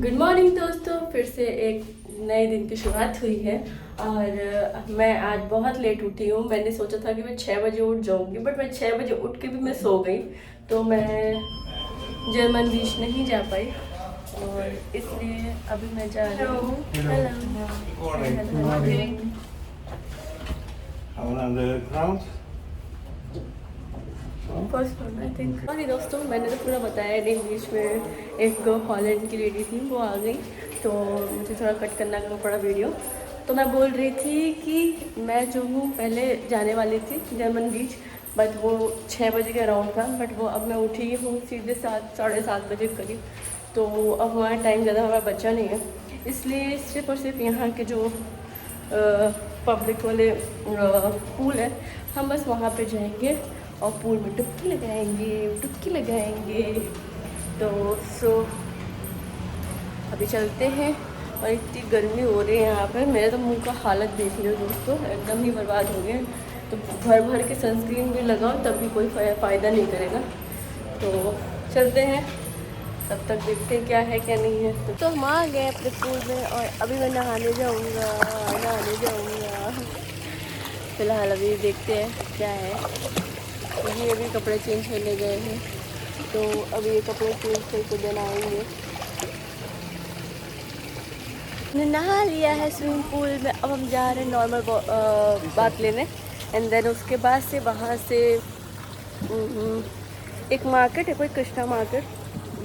Good morning दोस्तों, फिर से एक नए दिन की शुरुआत हुई है और मैं आज बहुत लेट उठी हूँ। मैंने सोचा था कि मैं 6 बजे उठ जाऊँगी, बट मैं 6 बजे उठ के भी मैं सो गई, तो मैं जर्मन बीच नहीं जा पाई और इसलिए अभी मैं जा रही हूँ। First one I think. Sorry दोस्तों, मैंने तो पूरा बताया नहीं, बीच में एक हॉलैंड की लेडी थी, वो आ गई तो मुझे थोड़ा कट करना पड़ा वीडियो। तो मैं बोल रही थी कि मैं जो हूँ पहले जाने वाली थी जर्मन बीच, बट वो 6 बजे के अराउंड था, बट वो अब मैं उठी हूँ सीधे 7-7:30 बजे करीब। तो अब हमारा टाइम ज़्यादा हमारा बचा नहीं है, इसलिए सिर्फ और सिर्फ यहाँ के जो पब्लिक वाले पूल है, हम बस वहाँ पे जाएंगे और पूल में डुबकी लगाएंगे। तो अभी चलते हैं। और इतनी गर्मी हो रही है यहाँ पे, मेरे तो मुंह का हालत देख लो दोस्तों, एकदम ही बर्बाद हो गए। तो भर भर के सनस्क्रीन भी लगाओ तब भी कोई फ़ायदा नहीं करेगा। तो चलते हैं, तब तक देखते हैं क्या है क्या नहीं है। तो हम आ गए अपने पूल में और अभी मैं नहाने जाऊँगा। फ़िलहाल अभी देखते हैं क्या है। ये अभी कपड़े चेंज करने गए हैं, तो अभी ये कपड़े चेंज करके देना आएंगे। हमने नहा लिया है स्विमिंग पूल में, अब हम जा रहे हैं नॉर्मल बात लेने। एंड देन उसके बाद से वहाँ से एक मार्केट है, कोई कृष्णा मार्केट,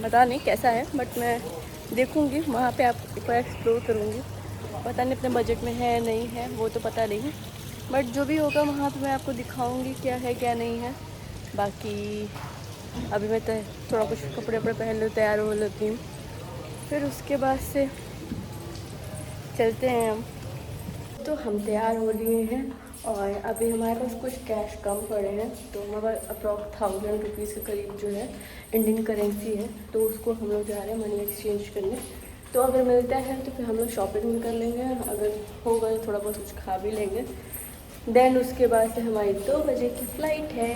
पता नहीं कैसा है, बट मैं देखूँगी वहाँ पे, आप एक बार एक्सप्लोर करूँगी। पता नहीं अपने बजट में है नहीं है, वो तो पता नहीं, बट जो भी होगा वहाँ पे मैं आपको दिखाऊंगी क्या है क्या नहीं है। बाकी अभी मैं थोड़ा कुछ कपड़े पहन लो, तैयार हो लेती हूँ, फिर उसके बाद से चलते हैं हम। तो हम तैयार हो लिए हैं और अभी हमारे पास कुछ कैश कम पड़े हैं, तो हमारे पास अप्रॉक्स 1000 रुपीज़ के करीब जो है इंडियन करेंसी है, तो उसको हम लोग जा रहे हैं मनी एक्सचेंज करने। तो अगर मिलता है तो फिर हम लोग शॉपिंग भी कर लेंगे, अगर होगा तो थोड़ा बहुत कुछ खा भी लेंगे। देन उसके बाद से हमारी 2 बजे की फ़्लाइट है,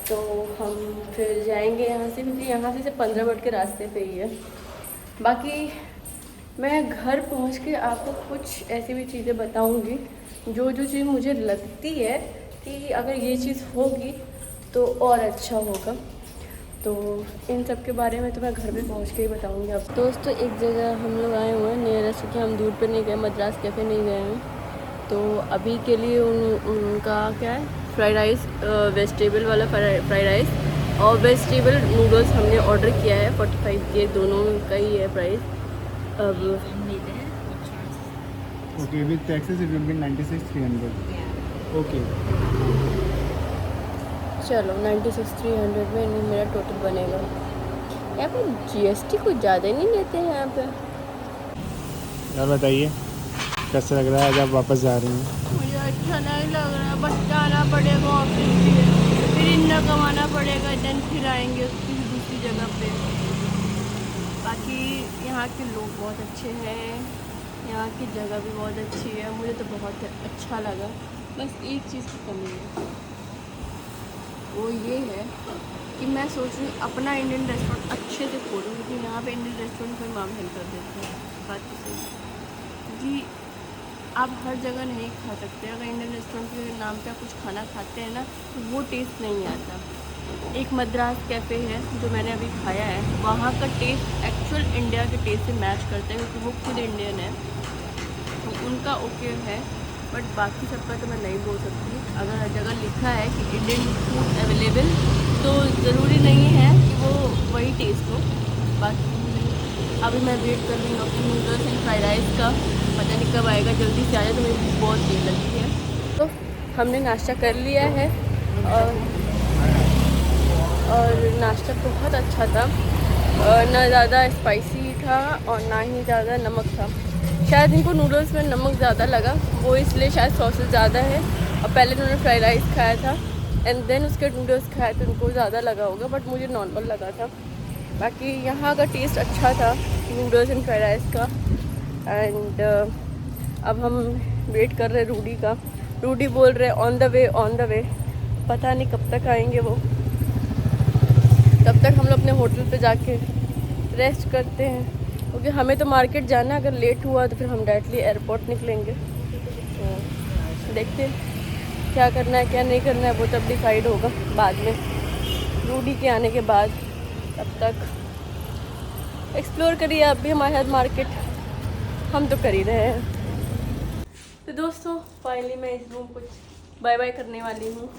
तो हम फिर जाएंगे यहाँ से, क्योंकि यहाँ से सिर्फ 15 मिनट के रास्ते पे ही है। बाकी मैं घर पहुँच के आपको कुछ ऐसी भी चीज़ें बताऊँगी जो चीज़ मुझे लगती है कि अगर ये चीज़ होगी तो और अच्छा होगा। तो इन सब के बारे में तो मैं घर पे पहुँच के ही बताऊँगी। अब दोस्तों एक जगह हम लोग आए हुए हैं नियरेस्ट, क्योंकि हम दूर पे नहीं गए, मद्रास कैफ़े नहीं गए हैं। तो अभी के लिए उनका क्या है, फ्राइड राइस, वेजिटेबल वाला फ्राइड राइस और वेजिटेबल नूडल्स हमने ऑर्डर किया है। 45 के दोनों का ही है प्राइस। अब okay, with taxes it will be 96,300। Okay चलो 96,300 में नहीं मेरा टोटल बनेगा। यहाँ पर GST कुछ ज़्यादा नहीं लेते हैं यहाँ पे। और बताइए कैसा लग रहा है जब वापस जा रही हैं? मुझे अच्छा नहीं लग रहा, बट जाना पड़ेगा ऑफिस लिए, फिर इतना कमाना पड़ेगा, देन फिर आएंगे उसकी दूसरी जगह पे। बाकी यहाँ के लोग बहुत अच्छे हैं, यहाँ की जगह भी बहुत अच्छी है, मुझे तो बहुत अच्छा लगा। बस एक चीज़ की कमी है, वो ये है कि मैं सोच रही हूँ अपना इंडियन रेस्टोरेंट अच्छे से खोलूँ, क्योंकि यहाँ पे इंडियन रेस्टोरेंट कोई माम हेल्प कर देते हैं। बात तो सही है जी, आप हर जगह नहीं खा सकते। अगर इंडियन रेस्टोरेंट के नाम पे आप कुछ खाना खाते हैं ना, तो वो टेस्ट नहीं आता। एक मद्रास कैफ़े है जो मैंने अभी खाया है, वहाँ का टेस्ट एक्चुअल इंडिया के टेस्ट से मैच करता है, क्योंकि वो खुद इंडियन है, तो उनका ओके है। बट बाकी सबका तो मैं नहीं बोल सकती। अगर हर जगह लिखा है कि इंडियन फूड अवेलेबल, तो ज़रूरी नहीं है कि वो वही टेस्ट हो। बाकी अभी मैं वेट कर रही हूँ अपनी नूडल्स एंड फ्राइड राइस का, पता नहीं कब आएगा, जल्दी से आ जाए, तो मेरी भूख बहुत तेज लगी है। तो हमने नाश्ता कर लिया है और नाश्ता बहुत अच्छा था, ना ज़्यादा स्पाइसी था और ना ही ज़्यादा नमक था। शायद इनको नूडल्स में नमक ज़्यादा लगा, वो इसलिए शायद सॉसेस ज़्यादा है। और पहले उन्होंने फ्राइड राइस खाया था एंड देन उसके नूडल्स खाए, तो उनको ज़्यादा लगा होगा, बट मुझे नॉर्मल लगा था। बाकी यहाँ का टेस्ट अच्छा था नूडल्स एंड फ्राइड राइस का। एंड अब हम वेट कर रहे हैं रूडी का। रूडी बोल रहे ऑन द वे, पता नहीं कब तक आएंगे वो। तब तक हम लोग अपने होटल पे जाके रेस्ट करते हैं। क्योंकि हमें तो मार्केट जाना है, अगर लेट हुआ तो फिर हम डायरेक्टली एयरपोर्ट निकलेंगे। तो देखते हैं क्या करना है क्या नहीं करना है, वो तब डिसाइड होगा बाद में, रूडी के आने के बाद। तब तक एक्सप्लोर करिए आप भी हमारे साथ मार्केट, हम तो कर ही रहे हैं। तो दोस्तों फाइनली मैं इस रूम कुछ बाय बाय करने वाली हूँ,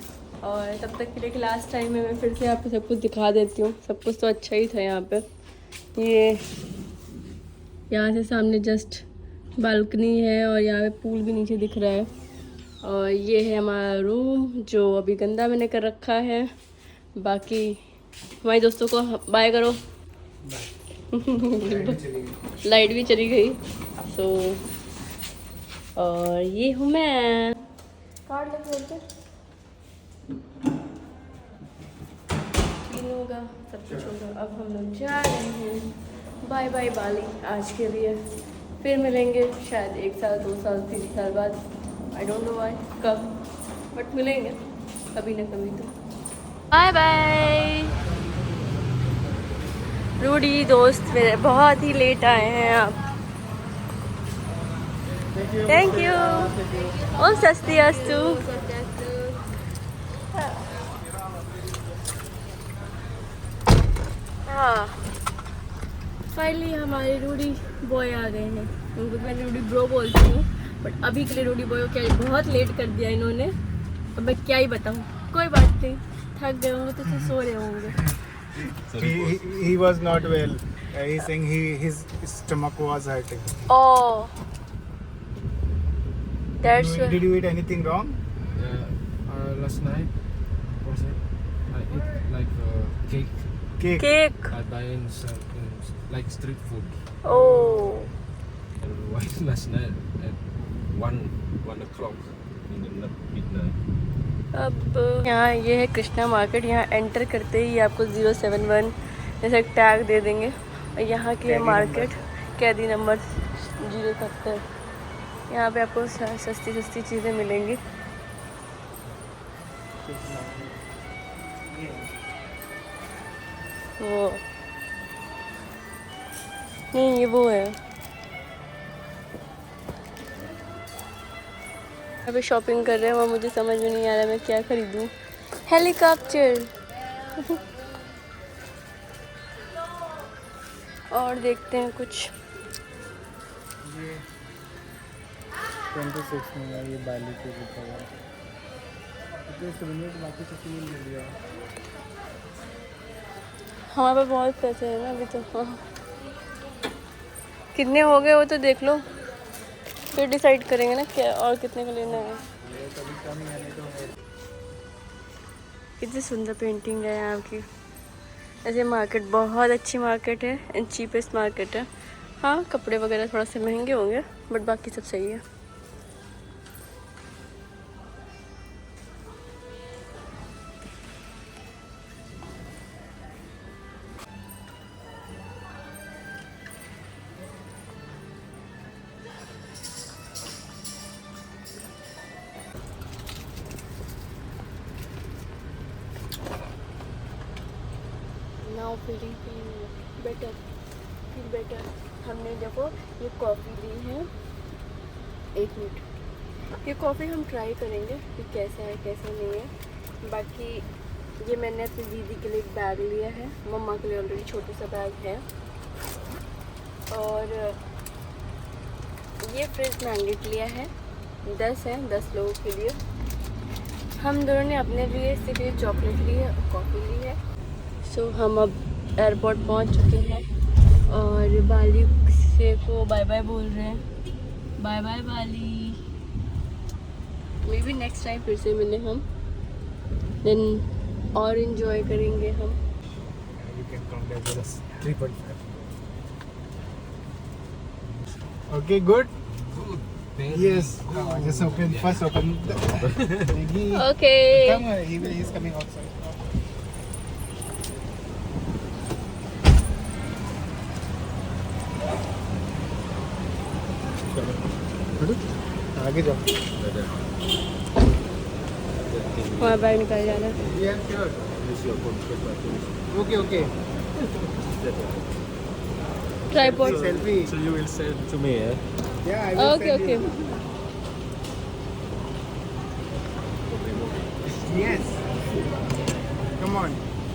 और तब तक के लिए लास्ट टाइम में मैं फिर से आपको सब कुछ दिखा देती हूँ। सब कुछ तो अच्छा ही था यहाँ पे। ये यहाँ से सामने जस्ट बालकनी है और यहाँ पे पूल भी नीचे दिख रहा है। और ये है हमारा रूम जो अभी गंदा मैंने कर रखा है। बाकी हमारे दोस्तों को बाय करो। लाइट भी चली गई। सो और ये हूँ मैं। कार्ड लग बोलते होगा, सब कुछ होगा। अब हम लोग जा रहे हैं। बाय बाय बाली आज के लिए। फिर मिलेंगे शायद 1 साल 2 साल 3 साल बाद, आई डोंट नो व्हाई कब, बट मिलेंगे कभी ना कभी तो। Bye bye. रूडी दोस्त मेरे बहुत ही लेट आए हैं आप। Thank you. ओम सस्ती अस्तु। हाँ फाइनली हमारे रूडी बॉय आ गए हैं। उनको मैं रूडी ब्रो बोलती हूँ, बट अभी के लिए रूडी बॉय को क्या बहुत लेट कर दिया इन्होंने। अब मैं क्या ही बताऊँ, कोई बात नहीं, थक गए होंगे तो सो रहे होंगे। He was not well. He's saying his stomach was hurting. Oh, that's why. Did you eat anything wrong? Last night, was it? I ate like cake. Cake. I buy in some like street food. Oh. And last night at 1 o'clock in the midnight. अब यहाँ ये है Krishna market. यहाँ enter करते ही आपको 071 जैसे tag दे देंगे, और यहाँ की मार्केट कैदी नंबर 070। यहाँ पे आपको सस्ती सस्ती चीज़ें मिलेंगी। वो नहीं, ये वो है। अभी शॉपिंग कर रहे हैं और मुझे समझ में नहीं आ रहा मैं क्या खरीदूं। हेलीकॉप्टर। और देखते हैं कुछ। ये 26 में है, ये बाली के लिखा हुआ है। तो सुनिए बाकी तो मिल गया। हमारे पास बहुत पैसे हैं ना अभी तो। हाँ कितने हो गए वो तो देख लो, फिर डिसाइड करेंगे ना क्या और कितने का लेना है। कितनी सुंदर पेंटिंग है यहाँ की। ऐसे मार्केट बहुत अच्छी मार्केट है एंड चीपेस्ट मार्केट है। हाँ कपड़े वगैरह थोड़ा से महंगे होंगे, बट बाकी सब सही है। Now feeling better, feel better. हमने देखो ये कॉफ़ी ली है, 1 मिनट। ये कॉफ़ी हम ट्राई करेंगे कि कैसा है कैसा नहीं है। बाकी ये मैंने अपनी दीदी के लिए एक बैग लिया है, मम्मा के लिए ऑलरेडी छोटा सा बैग है। और ये फ्रिज मैग्नेट लिया है, 10 है, 10 लोगों के लिए। हम दोनों ने अपने लिए सिर्फ ये चॉकलेट ली है और कॉफ़ी ली है। सो हम अब एयरपोर्ट पहुंच चुके हैं और बाली से को बाय बाय बोल रहे हैं। Bye bye Bali. Maybe next time फिर से मिले हम, देन और इन्जॉय करेंगे हम। You can count as well as 3.5. Okay, good. Yes. Just open. First open. Okay. Come on. He's coming outside. आगे जाओ। वहाँ बैग निकाल जाना। Yeah, sure. Use your phone. Okay, okay. Tripod. Selfie. So you will send to me, eh? Yeah, I will okay send okay. you. Yes. Come on.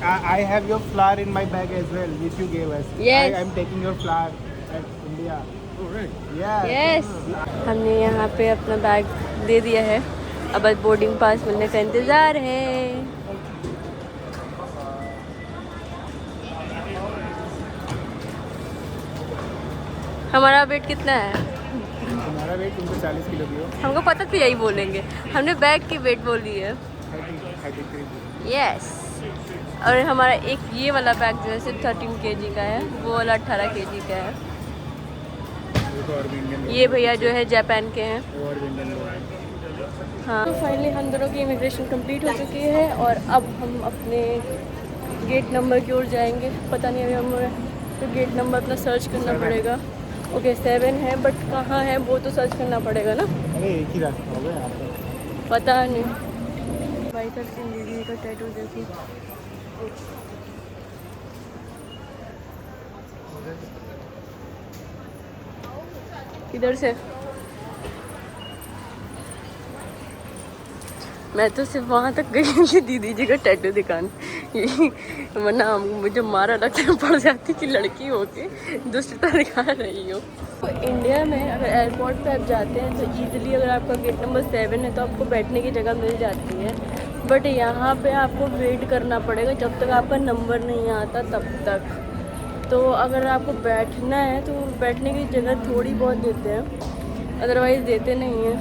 I have your flower in my bag as well, which you gave us. Yes. I'm taking your flower at India. Oh, right. Yeah. Yes, हमने यहाँ पे अपना bag दे दिया है, अब बस boarding pass मिलने का इंतज़ार है। हमारा वेट कितना है? तुम्हारा वेट तुमको 40 किलो भी हो। हमको पता था यही बोलेंगे, हमने बैग की वेट बोली है। 33 यस, और हमारा एक ये वाला बैग जो है सिर्फ 13 kg का है, वो वाला 18 kg का है। तो और भी इंडियन ये भैया जो है जापान के हैं। और भी इंडियन लोग हैं। हाँ, तो फाइनली हम दोनों की इमिग्रेशन कंप्लीट हो चुकी है और अब हम अपने गेट नंबर की ओर जाएंगे। पता नहीं अभी हम तो गेट नंबर अपना सर्च करना पड़ेगा। ओके 7 है, बट कहाँ है वो तो सर्च करना पड़ेगा ना। अरे एक ही रास्ता होगा यहाँ पे। पता नहीं। भाई साहब जिंदगी का टैटू देखी। किधर से? मैं तो सिर्फ वहाँ तक गई कि दीदी जी का टैटू दिखाने, वरना मुझे मारा लगता पड़ जाती कि लड़की होके दुष्टता दिखा रही हो। तो इंडिया में अगर एयरपोर्ट पे आप जाते हैं तो ईज़िली अगर आपका गेट नंबर 7 है तो आपको बैठने की जगह मिल जाती है, बट यहाँ पे आपको वेट करना पड़ेगा जब तक आपका नंबर नहीं आता तब तक। तो अगर आपको बैठना है तो बैठने की जगह थोड़ी बहुत देते हैं, अदरवाइज़ देते नहीं हैं।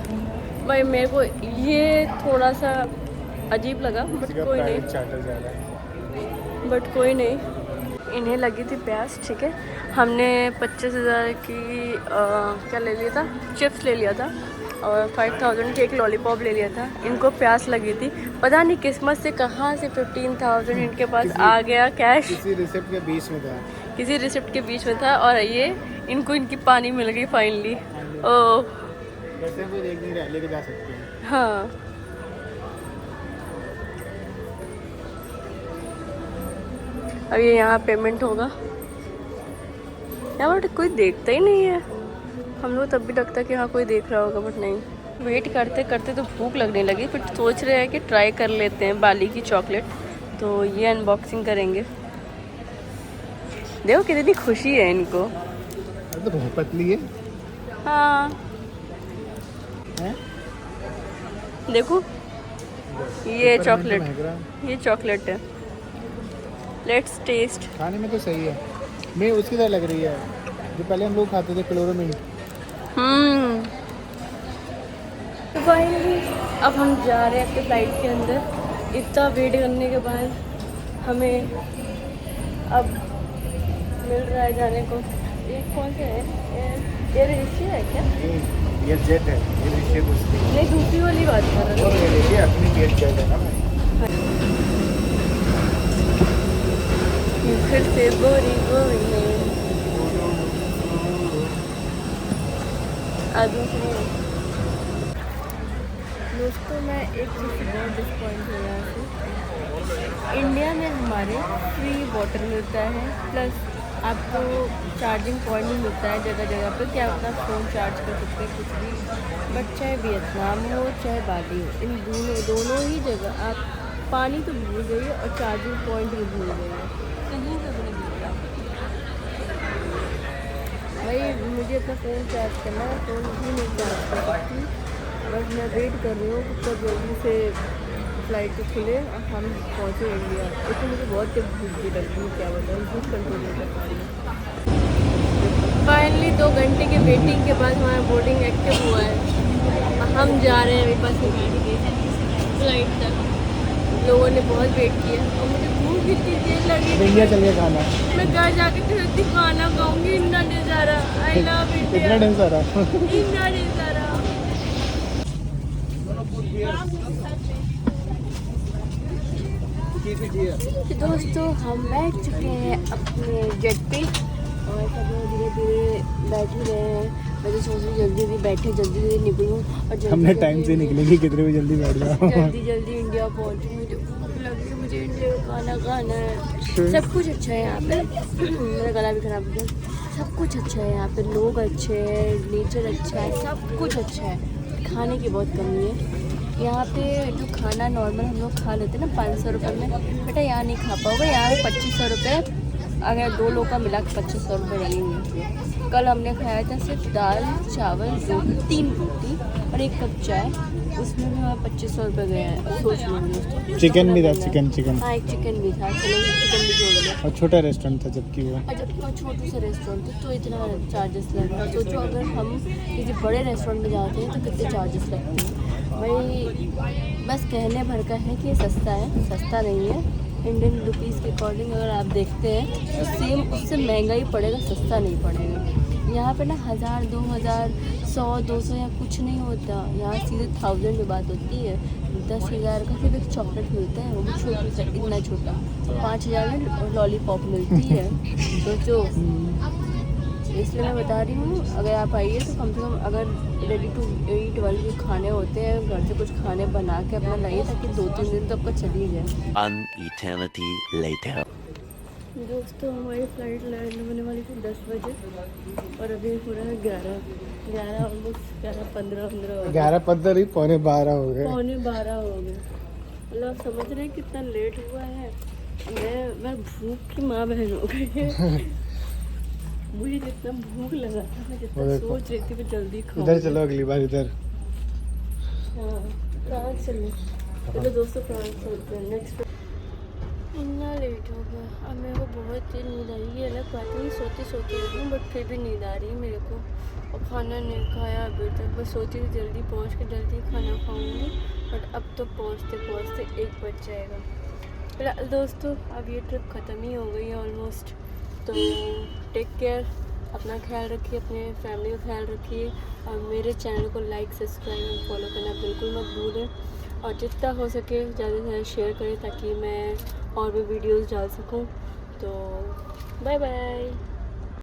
भाई मेरे को ये थोड़ा सा अजीब लगा, बट कोई नहीं, चार्टर जा रहा है। बट कोई नहीं। इन्हें लगी थी प्यास, ठीक है, हमने 25,000 की क्या ले लिया था, चिप्स ले लिया था और 5,000 की एक लॉलीपॉप ले लिया था। इनको प्यास लगी थी, पता नहीं किस्मत से कहाँ से 15,000 इनके पास आ गया कैश। किसी रिसिप्ट के बीच में था। किसी रिसिप्ट के बीच में था और ये इनको इनकी पानी मिल गई फाइनली। ओह वैसे भी एक दिन लेके जा सकते हैं। हाँ, अब ये यहाँ पेमेंट होगा। यहाँ बट कोई देखता ही नहीं है, हम लोग तब भी लगता है कि हाँ कोई देख रहा होगा, बट नहीं। वेट करते करते तो भूख लगने लगी, फिर सोच रहे हैं कि ट्राई कर लेते हैं बाली की चॉकलेट, तो ये अनबॉक्सिंग करेंगे। देखो कितनी खुशी है इनको। अरे तो बहुत पतली है। हाँ हैं? देखो ये पेपरमिंट चॉकलेट, महक रहा है। ये चॉकलेट है। Let's taste. खाने में तो सही है, मैं उसकी तरह लग रही है जो पहले हम लोग खाते थे, क्लोरोमिंट। तो फाइनली अब हम जा रहे हैं अपने फ्लाइट के अंदर। इतना वेट करने के बाद हमें अब मिल रहा है जाने को। ये कौन सा है, एयर एशिया है क्या? ये जेट है, ये ऋषि दूसरी। नहीं दूसरी वाली बात कर रहा और ये देखिए अपनी जेट जेट है ना। फिर से बोरी बोरी में दूसरी। दोस्तों मैं एक चीज़ से बहुत डिसपॉइंट हो रहा हूँ। इंडिया में हमारे फ्री वाटर मिलता है, प्लस आपको चार्जिंग पॉइंट भी मिलता है जगह जगह पर कि आप अपना फ़ोन चार्ज कर सकते हैं कुछ भी। बट चाहे वियतनाम हो चाहे बाली हो, इन दोनों ही जगह आप पानी तो भूल गई और चार्जिंग पॉइंट भी भूल गई है, कहीं से भी नहीं मिलता। भाई मुझे अपना फ़ोन चार्ज करना है, फ़ोन भी नहीं चार्ज कर सकती, बस मैं वेट कर रही हूँ कि कब जल्दी से फ्लाइट तो खुले और हम पहुँचे इंडिया। इसमें मुझे बहुत भूख भी लगती है, क्या बताऊँ, भूख कंट्रोल नहीं कर पा रही हूँ। फाइनली 2 घंटे के वेटिंग के बाद हमारा बोर्डिंग एक्टिव हुआ है। हम जा रहे हैं अभी बस में बैठ के फ्लाइट तक। लोगों ने बहुत वेट किया और मुझे भूख इतनी देर लगी। इंडिया चलिए खाना। मैं घर जाके तो खाना खाऊंगी। इतना नज़ारा, आई लव इंडिया। इतना ढंग सारा। इतना नज़ारा। तो दोस्तों हम बैठ चुके हैं अपने जेट पे और सब लोग धीरे धीरे बैठ ही रहे हैं। मैं तो सोच रही जल्दी जल्दी बैठे, जल्दी जल्दी निकलूँ और जल्दी हमने टाइम से निकलेंगे, कितने भी जल्दी बैठ जाओ। जल्दी जल्दी इंडिया पहुँचूँ। मुझे भूख लग रही है, मुझे इंडिया का खाना खाना है। सब कुछ अच्छा है यहाँ पे। मेरा गला भी खराब हो गया। सब कुछ अच्छा है यहाँ पे, लोग अच्छे हैं, नेचर अच्छा है, सब कुछ अच्छा है। खाने की बहुत कमी है यहाँ पे। जो खाना नॉर्मल हम लोग खा लेते हैं ना 500 रुपये में, बेटा यहाँ नहीं खा पाओगे। यहाँ पे 2500 रुपये, अगर 2 लोग का मिला के 2500 रुपये लगेंगे। कल हमने खाया था सिर्फ दाल चावल रोटी, 3 रोटी और 1 कप चाय, उसमें भी हमारे 2500 रुपये गए हैं। सोच लो। चिकन भी था, चिकन हाँ, एक चिकन भी था, चलो चिकन भी जोड़ लो। और छोटा रेस्टोरेंट था जबकि वो। और जब कोई छोटू सा रेस्टोरेंट है तो इतना चार्जेस लग रहा है। सोचो अगर हम किसी बड़े रेस्टोरेंट में जाते हैं तो कितने चार्जेस लगते हैं भाई। बस कहने भर का है कि ये सस्ता है, सस्ता नहीं है। इंडियन रुपीज़ के अकॉर्डिंग अगर आप देखते हैं तो सेम उससे महंगा ही पड़ेगा, सस्ता नहीं पड़ेगा। यहाँ पे ना 1000, 2000, 100, 200 या कुछ नहीं होता। यहाँ सीधे 1000 में बात होती है। 10,000 का सिर्फ एक चॉकलेट मिलता है, वो भी छोटी सा, इतना छोटा। 5000 में लॉलीपॉप मिलती है। सोचो, इसलिए मैं बता रही हूँ अगर आप आइए तो कम से कम अगर रेडी टू ईट वाले जो खाने होते हैं घर से कुछ खाने बना के अपना लाइए, ताकि 2-3 दिन तो आपका चल ही जाए। An eternity later. दोस्तों हमारी फ़्लाइट लैंड होने वाली थी 10 बजे और अभी हो रहा है 11 ऑलमोस्ट 11:15 11:15 ही 11:45 हो गए। 11:45 हो गए। मतलब आप समझ रहे हैं कितना लेट हुआ है। मैं भूख की माँ बहन हो गई है। मुझे जितना भूख लगा था, मैं जितना सोच रही थी मैं जल्दी खाऊं। इधर चलो अगली बार इधर। हाँ, फ्रांस चलो। चलो दोस्तों फ्रांस चलते हैं नेक्स्ट। इतना लेट हो गया, अब मेरे को बहुत तेज नींद आई है। अलग बात नहीं, सोते सोते रही हूँ बट फिर भी नींद आ रही है मेरे को। और खाना नहीं खाया अभी तक, बस सोची थी जल्दी पहुँच के जल्दी खाना खाऊंगी, बट अब तो पहुँचते पहुँचते 1 बज जाएगा। फिलहाल दोस्तों अब ये ट्रिप ख़त्म ही हो गई है ऑलमोस्ट। तो टेक केयर, अपना ख्याल रखिए, अपने फैमिली का ख्याल रखिए और मेरे चैनल को लाइक, सब्सक्राइब और फॉलो करना बिल्कुल मत भूलें। और जितना हो सके ज़्यादा से ज़्यादा शेयर करें ताकि मैं और भी वीडियोस डाल सकूं। तो बाय बाय।